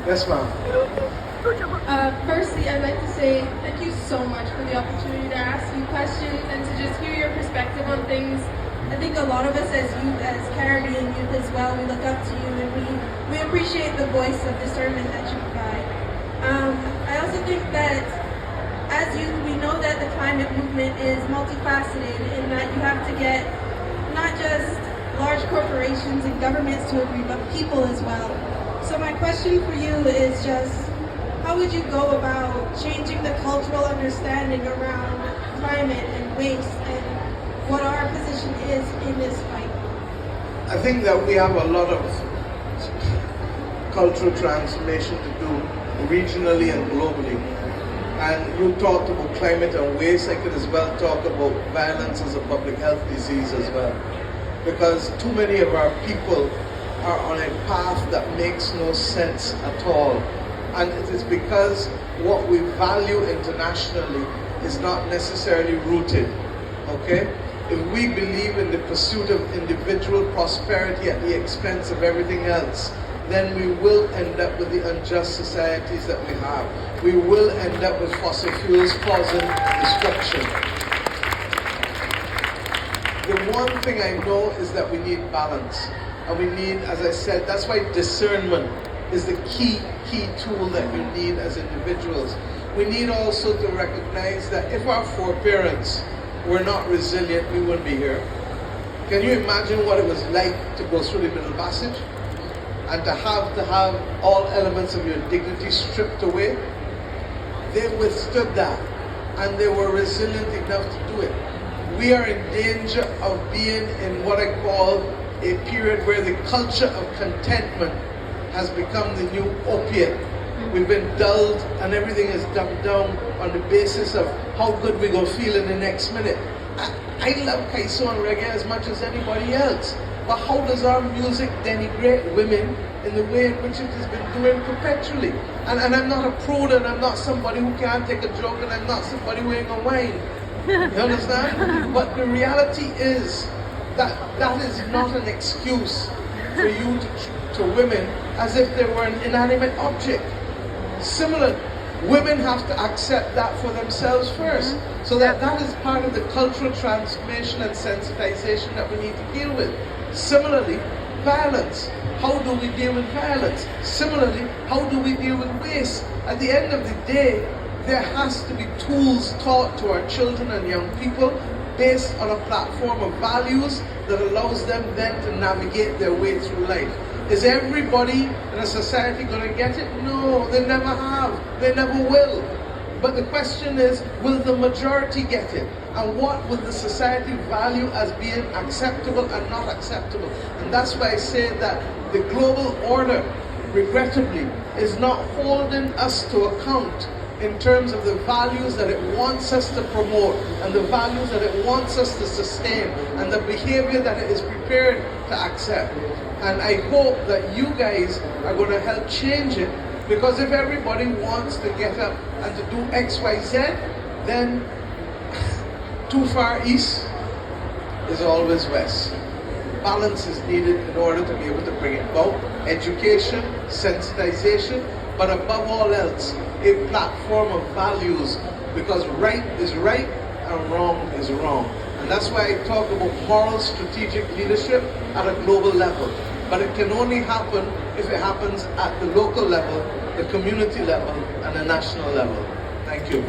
Yes, ma'am. Firstly, I'd like to say thank you so much for the opportunity to ask you questions and to just hear your perspective on things. I think a lot of us as youth, as Caribbean youth as well, we look up to you and we appreciate the voice of discernment that you provide. I also think that as youth, we know that the climate movement is multifaceted in that you have to get not just large corporations and governments to agree, but people as well. So my question for you is just, how would you go about changing the cultural understanding around climate and waste and what our position is in this fight? I think that we have a lot of cultural transformation to do regionally and globally. And you talked about climate and waste. I could as well talk about violence as a public health disease as well. Because too many of our people are on a path that makes no sense at all. And it is because what we value internationally is not necessarily rooted, okay? If we believe in the pursuit of individual prosperity at the expense of everything else, then we will end up with the unjust societies that we have. We will end up with fossil fuels causing destruction. The one thing I know is that we need balance. And we need, as I said, that's why discernment is the key tool that we need as individuals. We need also to recognize that if our foreparents were not resilient, we wouldn't be here. Can you imagine what it was like to go through the Middle Passage and to have all elements of your dignity stripped away? They withstood that and they were resilient enough to do it. We are in danger of being in what I call a period where the culture of contentment has become the new opiate. We've been dulled and everything is dumbed down on the basis of how good we're going to feel in the next minute. I love Kaiso and reggae as much as anybody else, but how does our music denigrate women in the way in which it has been doing perpetually? And I'm not a prude and I'm not somebody who can't take a joke and I'm not somebody who ain't gonna whine. You understand? But the reality is that that is not an excuse for you to women as if they were an inanimate object. Similarly, women have to accept that for themselves first. So that is part of the cultural transformation and sensitization that we need to deal with. Similarly, violence. How do we deal with violence? Similarly, how do we deal with waste? At the end of the day, there has to be tools taught to our children and young people based on a platform of values that allows them then to navigate their way through life. Is everybody in a society going to get it? No, they never have. They never will. But the question is, will the majority get it? And what will the society value as being acceptable and not acceptable? And that's why I say that the global order, regrettably, is not holding us to account in terms of the values that it wants us to promote and the values that it wants us to sustain and the behavior that it is prepared to accept. And I hope that you guys are going to help change it, because if everybody wants to get up and to do X, Y, Z, then too far east is always west. Balance is needed in order to be able to bring it about. Education, sensitization, but above all else, a platform of values, because right is right and wrong is wrong. And that's why I talk about moral strategic leadership at a global level. But it can only happen if it happens at the local level, the community level, and the national level. Thank you.